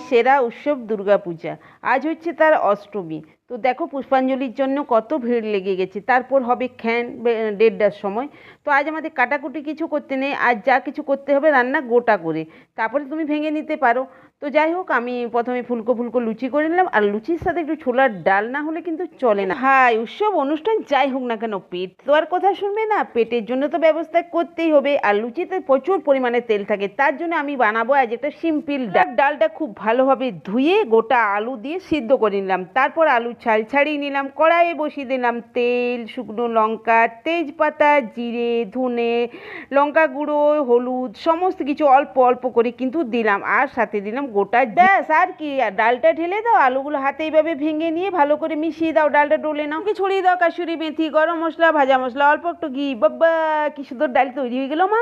সেরা উৎসব দুর্গাপূজা। আজ হচ্ছে তার অষ্টমী। তো দেখো পুষ্পাঞ্জলির জন্য কত ভিড় লেগে গেছে। তারপর হবে খ্যান 1:30টার সময়। তো আজ আমাদের কাটাকুটি কিছু করতে নেই, আজ যা কিছু করতে হবে রান্না গোটা করে, তারপরে তুমি ভেঙে নিতে পারো। তো যাই হোক, আমি প্রথমে ফুলকো ফুলকো লুচি করে নিলাম, আর লুচির সাথে একটু ছোলার ডাল না হলে কিন্তু চলে না। হ্যাঁ, উৎসব অনুষ্ঠান যাই হোক না কেন, পেট তো আর কথা শুনবে না, পেটের জন্য তো ব্যবস্থা করতেই হবে। আর লুচিতে প্রচুর পরিমাণে তেল থাকে, তার জন্য আমি বানাবো আজ একটা সিম্পল ডাল। ডালটা খুব ভালোভাবে ধুয়ে গোটা আলু দিয়ে সিদ্ধ করে নিলাম, তারপর আলু ছাল ছাড়িয়ে নিলাম, কড়াইয়ে বসিয়ে দিলাম তেল, শুকনো লঙ্কা, তেজপাতা, জিরে, ধনে, লঙ্কা গুঁড়ো, হলুদ, সমস্ত কিছু অল্প অল্প করে কিন্তু দিলাম, আর সাথে দিলাম গোটা। ব্যাস, আর কি, আর ডালটা ঢেলে দাও, আলুগুলো হাতে এইভাবে ভেঙে নিয়ে ভালো করে মিশিয়ে দাও, ডালটা ডলে নাও, ছড়িয়ে দাও কাসুরি মেথি, গরম মশলা, ভাজা মশলা, অল্প একটু ঘি। বাবা, কি সুন্দর ডাল তৈরি হয়ে গেল মা।